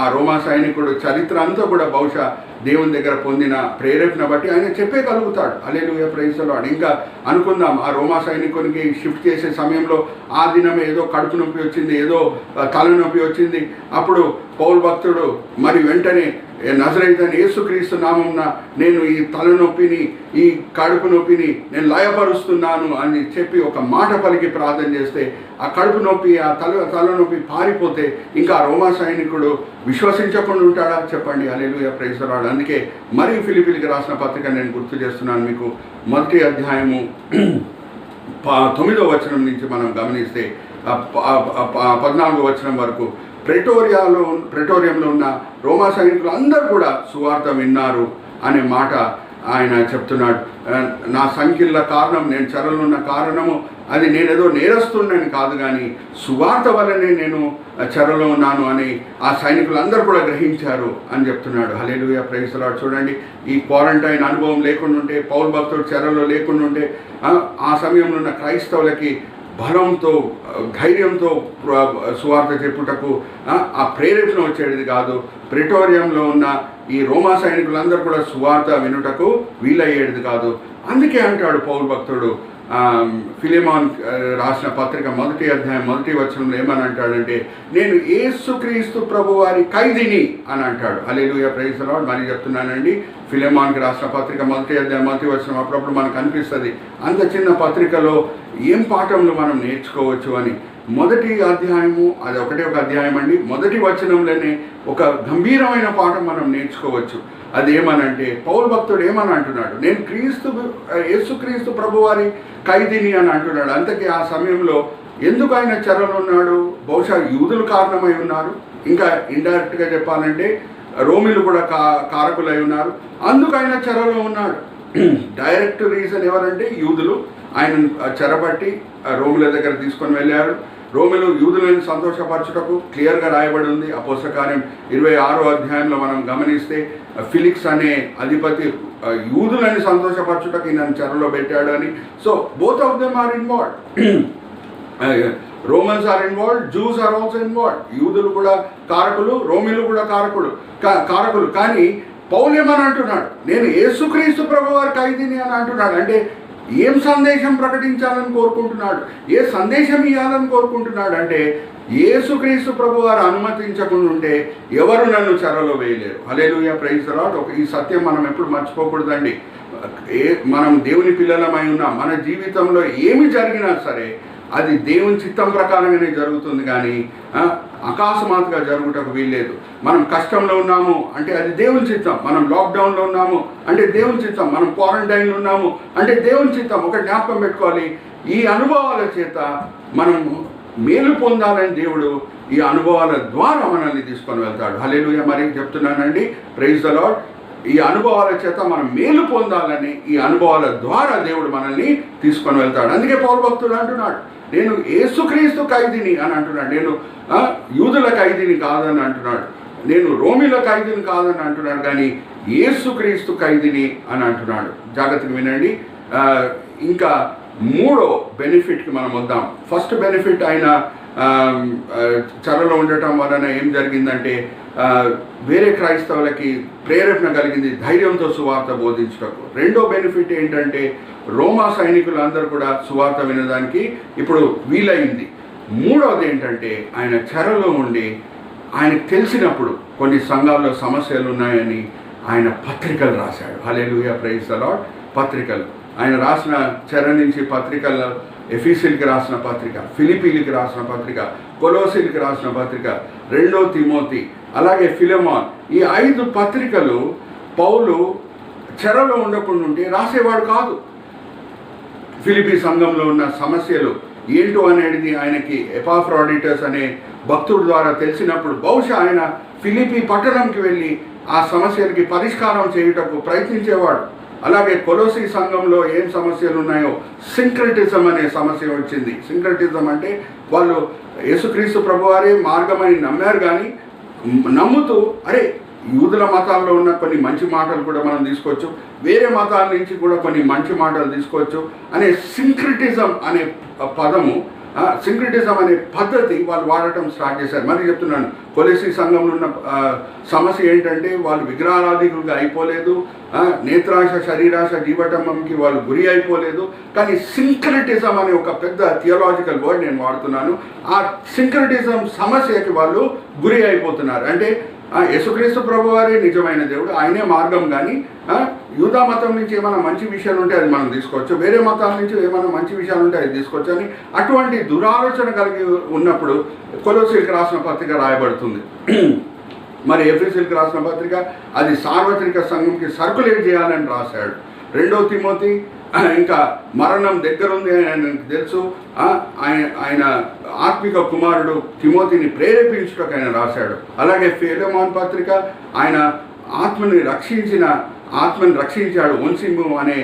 ఆ రోమా సైనికుడు చరిత్ర అంతా కూడా బహుశా దేవుని దగ్గర పొందిన ప్రేరేపణ బట్టి ఆయన చెప్పగలుగుతాడు. హల్లెలూయా, ప్రైజ్ ది లార్డ్. ఇంకా అనుకుందాం, ఆ రోమా సైనికునికి షిఫ్ట్ చేసే సమయంలో ఆ దినం ఏదో కడుపు నొప్పి వచ్చింది, ఏదో తలనొప్పి వచ్చింది. అప్పుడు పౌలు భక్తుడు మరి వెంటనే నజరేయుడైన యేసుక్రీస్తు నామమున నేను ఈ తలనొప్పిని, ఈ కడుపు నొప్పిని నేను లయపరుస్తున్నాను అని చెప్పి ఒక మాట పలికి ప్రార్థన చేస్తే ఆ కడుపు నొప్పి, ఆ తలనొప్పి పారిపోతే ఇంకా రోమా సైనికుడు విశ్వసించకుండా ఉంటాడా? చెప్పండి. హల్లెలూయా, ప్రైజ్ ది లార్డ్. అందుకే మరి ఫిలిప్పీయులకు రాసిన పత్రిక నేను గుర్తు చేస్తున్నాను మీకు. 1వ అధ్యాయము 9వ వచనం నుంచి మనం గమనిస్తే 14వ వచనం వరకు ప్రెటోరియంలో ఉన్న రోమా సైనికులు అందరూ కూడా సువార్త విన్నారు అనే మాట ఆయన చెప్తున్నాడు. నా సంఖ్యల కారణం, నేను చెరలో ఉన్న కారణము అది నేనేదో నేరస్తున్నని కాదు, కానీ సువార్త వల్లనే నేను చెరలో ఉన్నాను అని ఆ సైనికులందరూ కూడా గ్రహించారు అని చెప్తున్నాడు. హల్లెలూయా, ప్రైజ్ ది లార్డ్. చూడండి, ఈ క్వారంటైన్ అనుభవం లేకుండా ఉంటే, పౌలు భక్తుడు చెరలో లేకుండా ఉంటే ఆ సమయంలో ఉన్న క్రైస్తవులకి బలంతో, ధైర్యంతో సువార్త చెప్పుటకు ఆ ప్రేరేపణ వచ్చేది కాదు. ప్రెటోరియంలో ఉన్న ఈ రోమా సైనికులందరూ కూడా సువార్త వినుటకు వీలయ్యేది కాదు. అందుకే అంటాడు పౌలు భక్తుడు ఫిలెమోన్ రాసిన పత్రిక 1వ అధ్యాయం 1వ వచనంలో ఏమని అంటాడంటే, నేను యేసుక్రీస్తు ప్రభువారి ఖైదీని అని అంటాడు. హల్లెలూయా, ప్రైజ్ ది లార్డ్. మరి చెప్తున్నానండి, ఫిలెమోన్కి రాసిన పత్రిక 1వ అధ్యాయం 1వ వచనం అప్పుడప్పుడు మనకు అనిపిస్తుంది అంత చిన్న పత్రికలో ఏం పాఠంలో మనం నేర్చుకోవచ్చు అని. 1వ అధ్యాయము అది ఒకటే ఒక అధ్యాయం అండి. 1వ వచనంలోనే ఒక గంభీరమైన పాఠం మనం నేర్చుకోవచ్చు. అది ఏమనంటే, పౌలు భక్తుడు ఏమని అంటున్నాడు, నేను యేసుక్రీస్తు ప్రభువారి ఖైదీని అని అంటున్నాడు. అంతకీ ఆ సమయంలో ఎందుకు ఆయన చెరలో ఉన్నాడు? బహుశా యూదులు కారణమై ఉన్నారు. ఇంకా ఇండైరెక్ట్గా చెప్పాలంటే రోమిలు కూడా కారకులై ఉన్నారు. అందుకు ఆయన చెరలో ఉన్నాడు. డైరెక్ట్ రీజన్ ఎవరంటే యూదులు, ఆయన చెరపట్టి రోమిల దగ్గర తీసుకొని వెళ్ళారు. రోమిలు యూదులను సంతోషపరచుటకు క్లియర్గా రాయబడి ఉంది. అపోస్తల కార్యం 26వ అధ్యాయంలో మనం గమనిస్తే ఫిలిక్స్ అనే అధిపతి యూదులను సంతోషపరచుటకు ఈయన చెరలో పెట్టాడు అని. So both of them are involved. Romans are involved, Jews are also involved. యూదులు కూడా కారకులు, రోమిలు కూడా కారకులు. కానీ పౌలు ఏమని అంటున్నాడు, నేను యేసుక్రీస్తు ప్రభువారి ఖైదీని అని అంటున్నాడు. అంటే ఏం సందేశం ప్రకటించాలని కోరుకుంటున్నాడు, ఏ సందేశం ఇవ్వాలని కోరుకుంటున్నాడు అంటే యేసుక్రీస్తు ప్రభువారు అనుమతించకుండా ఉంటే ఎవరు నన్ను చెరలో వేయలేరు. హల్లెలూయా, ప్రైజ్ ది లార్డ్. ఈ సత్యం మనం ఎప్పుడు మర్చిపోకూడదండి. మనం దేవుని పిల్లలమై ఉన్నాం. మన జీవితంలో ఏమి జరిగినా సరే అది దేవుని చిత్తం ప్రకారంగానే జరుగుతుంది, కానీ అకస్మాత్తుగా జరుగుటకు వీల్లేదు. మనం కష్టంలో ఉన్నాము అంటే అది దేవుని చిత్తం, మనం లాక్డౌన్లో ఉన్నాము అంటే దేవుని చిత్తం, మనం క్వారంటైన్లో ఉన్నాము అంటే దేవుని చిత్తం. ఒక జ్ఞాపకం పెట్టుకోవాలి, ఈ అనుభవాల చేత మనం మేలు పొందాలని దేవుడు ఈ అనుభవాల ద్వారా మనల్ని తీసుకొని వెళ్తాడు. హల్లెలూయా. మరి చెప్తున్నానండి, ప్రైజ్ ది లార్డ్. ఈ అనుభవాల చేత మనం మేలు పొందాలని ఈ అనుభవాల ద్వారా దేవుడు మనల్ని తీసుకొని వెళ్తాడు. అందుకే పౌలు భక్తుడు అంటున్నాడు, నేను యేసుక్రీస్తు ఖైదీని అని అంటున్నాడు. నేను యూదుల ఖైదీని కాదని అంటున్నాడు, నేను రోమిల ఖైదీని కాదని అంటున్నాడు, కానీ యేసుక్రీస్తు ఖైదీని అని అంటున్నాడు. జాగ్రత్తగా వినండి. ఇంకా మూడో బెనిఫిట్కి మనం వద్దాం. ఫస్ట్ బెనిఫిట్ ఆయన చెరలో ఉండటం వలన ఏం జరిగిందంటే వేరే క్రైస్తవులకి ప్రేరేపణ కలిగింది ధైర్యంతో సువార్త బోధించటకు. రెండో బెనిఫిట్ ఏంటంటే రోమా సైనికులందరూ కూడా సువార్త వినడానికి ఇప్పుడు వీలైంది. మూడవది ఏంటంటే ఆయన చెరలో ఉండి ఆయనకు తెలిసినప్పుడు కొన్ని సంఘాల్లో సమస్యలు ఉన్నాయని ఆయన పత్రికలు రాశాడు. హల్లెలూయా, ప్రైజ్ ది లార్డ్. పత్రికలు ఆయన రాసిన చెర నుంచి పత్రికల్లో ఎఫీసీలకి రాసిన పత్రిక, ఫిలిప్పీలకి రాసిన పత్రిక, కొలోసీలకి రాసిన పత్రిక, 2 తిమోతి, అలాగే ఫిలెమోన్, ఈ 5 పత్రికలు పౌలు చెరలో ఉండకుండా ఉంటే రాసేవాడు కాదు. ఫిలిప్పీ సంఘంలో ఉన్న సమస్యలు ఏంటో అనేది ఆయనకి ఎపాఫ్రాడిటస్ అనే భక్తుడి ద్వారా తెలిసినప్పుడు బహుశా ఆయన ఫిలిప్పీ పట్టణంకి వెళ్ళి ఆ సమస్యలకి పరిష్కారం చేయుటకు ప్రయత్నించేవాడు. అలాగే కొలోసి సంఘంలో ఏం సమస్యలు ఉన్నాయో సింక్రటిజం అనే సమస్య వచ్చింది. సింక్రటిజం అంటే వాళ్ళు యేసుక్రీస్తు ప్రభువారే మార్గమని నమ్మారు, కానీ నమ్ముతూ అరే యూదుల మతాల్లో ఉన్న కొన్ని మంచి మాటలు కూడా మనం తీసుకోవచ్చు, వేరే మతాల నుంచి కూడా కొన్ని మంచి మాటలు తీసుకోవచ్చు అనే సింక్రటిజం అనే పదము, సింక్రటిజం అనే పద్ధతి వాళ్ళు వాడటం స్టార్ట్ చేశారు. మరి చెప్తున్నాను, కొలెసి సంఘంలో ఉన్న సమస్య ఏంటంటే వాళ్ళు విగ్రహారాధికులుగా అయిపోలేదు, నేత్రాశ శరీరాశ జీవటంకి వాళ్ళు గురి అయిపోలేదు, కానీ సింక్రటిజం అనే ఒక పెద్ద థియోలాజికల్ వర్డ్ నేను వాడుతున్నాను. ఆ సింక్రటిజం సమస్యకి వాళ్ళు గురి అయిపోతున్నారు. అంటే యేసుక్రీస్తు ప్రభువారే నిజమైన దేవుడు, ఆయనే మార్గం, కానీ యూదా మతం నుంచి ఏమైనా మంచి విషయాలు ఉంటే అది మనం తీసుకోవచ్చు, వేరే మతాల నుంచి ఏమైనా మంచి విషయాలు ఉంటే అది తీసుకోవచ్చు అని అటువంటి దురాలోచన కలిగి ఉన్నప్పుడు కొలోసీలకు రాసిన పత్రిక రాయబడుతుంది. మరి ఎఫెసీయులకు రాసిన పత్రిక అది సార్వత్రిక సంఘంకి సర్కులేట్ చేయాలని రాశాడు. 2 తిమోతి ఇంకా మరణం దగ్గరుంది ఆయనకు తెలుసు, ఆయన ఆత్మిక కుమారుడు తిమోతిని ప్రేరేపించుటకు ఆయన రాశాడు. అలాగే ఫిలెమోన్ పత్రిక ఆయన ఆత్మని రక్షించాడు. ఒన్సిము అనే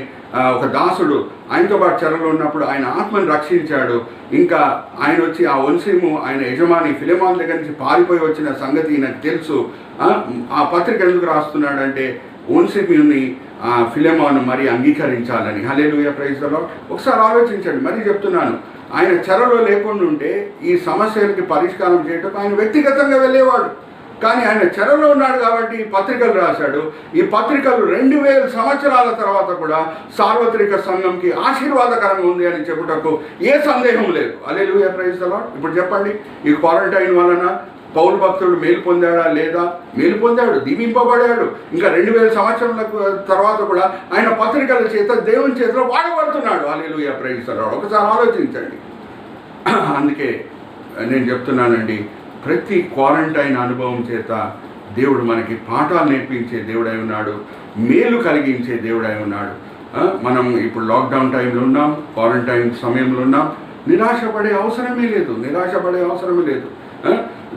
ఒక దాసుడు ఆయనతో పాటు చెరలో ఉన్నప్పుడు ఆయన ఆత్మని రక్షించాడు. ఇంకా ఆయన వచ్చి ఆ ఒన్సిము ఆయన యజమాని ఫిలెమోన్ దగ్గర నుంచి పారిపోయి వచ్చిన సంగతి నాకు తెలుసు. ఆ పత్రిక ఎందుకు రాస్తున్నాడంటే ఒన్సిముని ఫిలెమోన్ మరి అంగీకరించాలని. హల్లెలూయా, ప్రైజ్ ది లార్డ్. ఒకసారి ఆలోచించండి, మరీ చెప్తున్నాను, ఆయన చెరలో లేకుండా ఉంటే ఈ సమస్యలకి పరిష్కారం చేయటం ఆయన వ్యక్తిగతంగా వెళ్ళేవాడు, కానీ ఆయన చెరలో ఉన్నాడు కాబట్టి ఈ పత్రికలు రాశాడు. ఈ పత్రికలు 2000 సంవత్సరాల తర్వాత కూడా సార్వత్రిక సంఘంకి ఆశీర్వాదకరంగా ఉంది అని చెప్పుటకు ఏ సందేహం లేదు. హల్లెలూయా, ప్రైజ్ ది లార్డ్. ఇప్పుడు చెప్పండి, ఈ క్వారంటైన్ వలన పౌలు భక్తుడు మేలు పొందాడా లేదా? మేలు పొందాడు, దీవింపబడాడు. ఇంకా 2000 సంవత్సరాల తర్వాత కూడా ఆయన పత్రికల చేత దేవుని చేతిలో వాడబడుతున్నాడు. Hallelujah, praise the lord. ఒకసారి ఆలోచించండి. అందుకే నేను చెప్తున్నానండి, ప్రతి క్వారంటైన్ అనుభవం చేత దేవుడు మనకి పాఠాలు నేర్పించే దేవుడై ఉన్నాడు, మేలు కలిగించే దేవుడై ఉన్నాడు. మనం ఇప్పుడు లాక్డౌన్ టైంలో ఉన్నాం, క్వారంటైన్ సమయంలో ఉన్నాం. నిరాశపడే అవసరమే లేదు.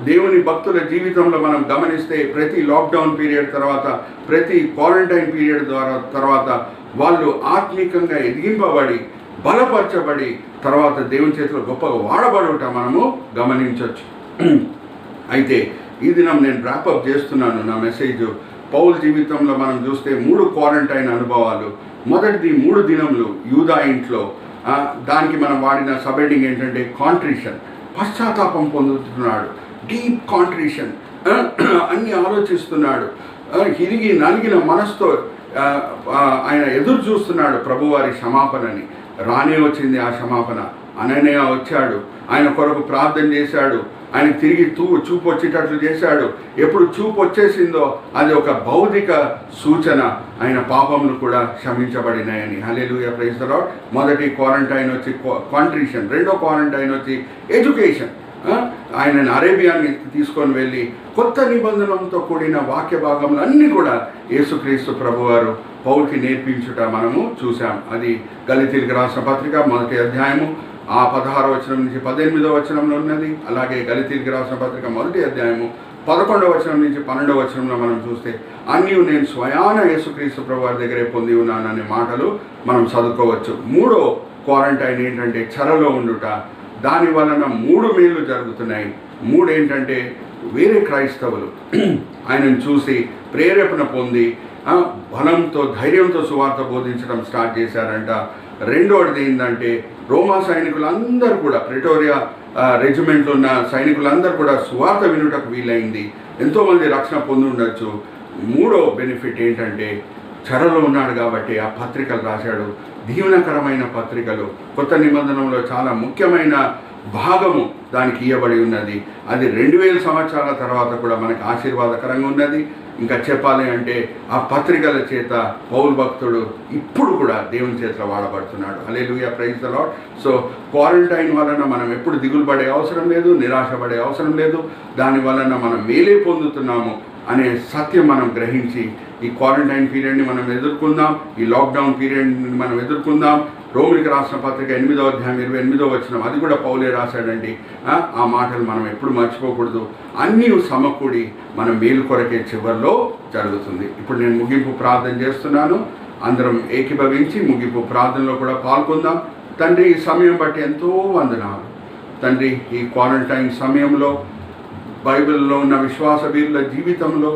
దేవుని భక్తుల జీవితంలో మనం గమనిస్తే ప్రతి లాక్డౌన్ పీరియడ్ తర్వాత, ప్రతి క్వారంటైన్ పీరియడ్ తర్వాత వాళ్ళు ఆత్మీకంగా ఎదిగింపబడి బలపరచబడి తర్వాత దేవుని చేతిలో గొప్పగా వాడబడుట మనము గమనించవచ్చు. అయితే ఈ దినం నేను ర్యాపప్ చేస్తున్నాను నా మెసేజ్. పౌలు జీవితంలో మనం చూస్తే 3 క్వారంటైన్ అనుభవాలు. మొదటిది 3 దినములు యూదా ఇంట్లో. దానికి మనం వాడిన సబ్హెడింగ్ ఏంటంటే కాంట్రిషన్, పశ్చాత్తాపం పొందుతున్నాడు, డీప్ కాంట్రిషన్, అన్ని ఆలోచిస్తున్నాడు, హిరిగి నలిగిన మనసుతో ఆయన ఎదురు చూస్తున్నాడు ప్రభువారి క్షమాపణని. రానే వచ్చింది ఆ క్షమాపణ. అననీయ వచ్చాడు, ఆయన కొరకు ప్రార్థన చేశాడు, ఆయన తిరిగి చూపు వచ్చేటట్లు చేశాడు. ఎప్పుడు చూపు వచ్చేసిందో అది ఒక భౌతిక సూచన, ఆయన పాపములు కూడా క్షమించబడినాయని. హల్లెలూయా, ప్రైజ్ ది లార్డ్. మొదటి క్వారంటైన్ వచ్చి కాంట్రిషన్, రెండో క్వారంటైన్ వచ్చి ఎడ్యుకేషన్. ఆయనను అరేబియాని తీసుకొని వెళ్ళి కొత్త నిబంధనలతో కూడిన వాక్య భాగములు అన్నీ కూడా యేసుక్రీస్తు ప్రభువారు పౌలుకి నేర్పించుట మనము చూసాం. అది గలితీయులకు రాసిన పత్రిక 1వ అధ్యాయము 16వ వచనం నుంచి 18వ వచనంలో ఉన్నది. అలాగే గలితీయులకు రాసిన పత్రిక 1వ అధ్యాయము 11వ వచనం నుంచి 12వ వచనంలో మనం చూస్తే అన్నీ నేను స్వయాన యేసుక్రీస్తు ప్రభువారి దగ్గరే పొంది ఉన్నాననే మాటలు మనం చదువుకోవచ్చు. 3వ క్వారంటైన్ ఏంటంటే చెరలో ఉండుట. దాని వలన 3 మేలు జరుగుతున్నాయి. 3 ఏంటంటే వేరే క్రైస్తవులు ఆయనను చూసి ప్రేరేపణ పొంది బలంతో ధైర్యంతో సువార్త బోధించడం స్టార్ట్ చేశారంట. రెండవది ఏంటంటే రోమా సైనికులందరూ కూడా, ప్రిటోరియా రెజిమెంట్లో ఉన్న సైనికులందరూ కూడా సువార్త వినుటకు వీలైంది. ఎంతోమంది రక్షణ పొంది ఉండొచ్చు. 3వ బెనిఫిట్ ఏంటంటే చెరలో ఉన్నాడు కాబట్టి ఆ పత్రికలు రాశాడు. దీవెనకరమైన పత్రికలు కొత్త నిబంధనలో చాలా ముఖ్యమైన భాగము దానికి ఇవ్వబడి ఉన్నది. అది 2000 సంవత్సరాల తర్వాత కూడా మనకి ఆశీర్వాదకరంగా ఉన్నది. ఇంకా చెప్పాలి అంటే ఆ పత్రికల చేత పౌలు భక్తుడు ఇప్పుడు కూడా దేవుని చేతిలో వాడబడుతున్నాడు. Hallelujah, praise the Lord. So quarantine వలన మనం ఎప్పుడు దిగులు పడే అవసరం లేదు, నిరాశపడే అవసరం లేదు. దాని వలన మనం మేలే పొందుతున్నాము అనే సత్యం మనం గ్రహించి ఈ క్వారంటైన్ పీరియడ్ని మనం ఎదుర్కొందాం, ఈ లాక్డౌన్ పీరియడ్ని మనం ఎదుర్కొందాం. రోమిలికి రాసిన పత్రిక 8వ అధ్యాయం 28వ వచనం, అది కూడా పౌలే రాశాడండి. ఆ మాటలు మనం ఎప్పుడు మర్చిపోకూడదు. అన్నీ సమకూడి మన మేలు కొరకే చివరిలో జరుగుతుంది. ఇప్పుడు నేను ముగింపు ప్రార్థన చేస్తున్నాను. అందరం ఏకీభవించి ముగింపు ప్రార్థనలో కూడా పాల్గొందాం. తండ్రి, ఈ సమయం బట్టి ఎంతో వందనాలు తండ్రి. ఈ క్వారంటైన్ సమయంలో బైబిల్లో ఉన్న విశ్వాస వీరుల జీవితంలో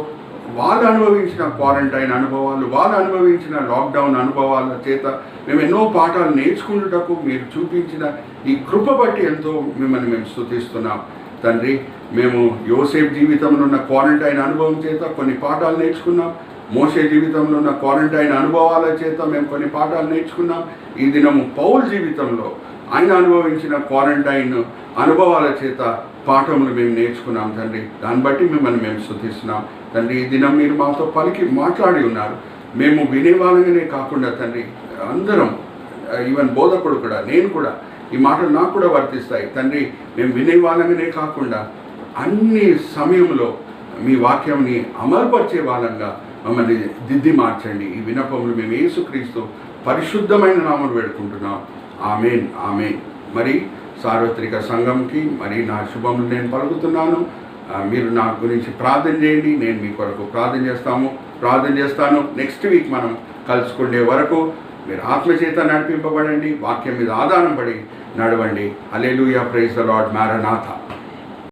వాళ్ళు అనుభవించిన క్వారంటైన్ అనుభవాలు, వాళ్ళు అనుభవించిన లాక్డౌన్ అనుభవాల చేత మేము ఎన్నో పాఠాలు నేర్చుకున్నటకు మీరు చూపించిన ఈ కృప బట్టి ఎంతో మిమ్మల్ని మేము స్తుతిస్తున్నాం తండ్రి. మేము యోసేపు జీవితంలో ఉన్న క్వారంటైన్ అనుభవం చేత కొన్ని పాఠాలు నేర్చుకున్నాం. మోషే జీవితంలో ఉన్న క్వారంటైన్ అనుభవాల చేత మేము కొన్ని పాఠాలు నేర్చుకున్నాం. ఈ దినము పౌలు జీవితంలో ఆయన అనుభవించిన క్వారంటైన్ అనుభవాల చేత పాఠములు మేము నేర్చుకున్నాం తండ్రి. దాన్ని బట్టి మిమ్మల్ని మేము స్తుతిస్తున్నాం తండ్రి. ఈ దినం మీరు మాతో మాట్లాడి ఉన్నారు. మేము వినేవాళ్ళగానే కాకుండా తండ్రి, అందరం, ఈవెన్ బోధకుడు కూడా, నేను కూడా, ఈ మాటలు నాకు కూడా వర్తిస్తాయి తండ్రి. మేము వినేవాళ్ళగానే కాకుండా అన్ని సమయంలో మీ వాక్యంని అమలుపరిచే వాళ్ళంగా మమ్మల్ని దిద్ది మార్చండి. ఈ విన్నపములు మేము యేసుక్రీస్తు పరిశుద్ధమైన నామమున వేడుకుంటున్నాం. ఆమేన్, ఆమేన్. మరి సార్వత్రిక సంఘంకి మరి నా శుభములు నేను పలుకుతున్నాను. మీరు నా గురించి ప్రార్థన చేయండి, నేను మీ కొరకు ప్రార్థన చేస్తాను. నెక్స్ట్ వీక్ మనం కలుసుకునే వరకు మీరు ఆత్మచేత నడిపింపబడండి, వాక్యం మీద ఆధారపడి నడవండి. హల్లెలూయా, ప్రైజ్ ది లార్డ్, మారనాథ.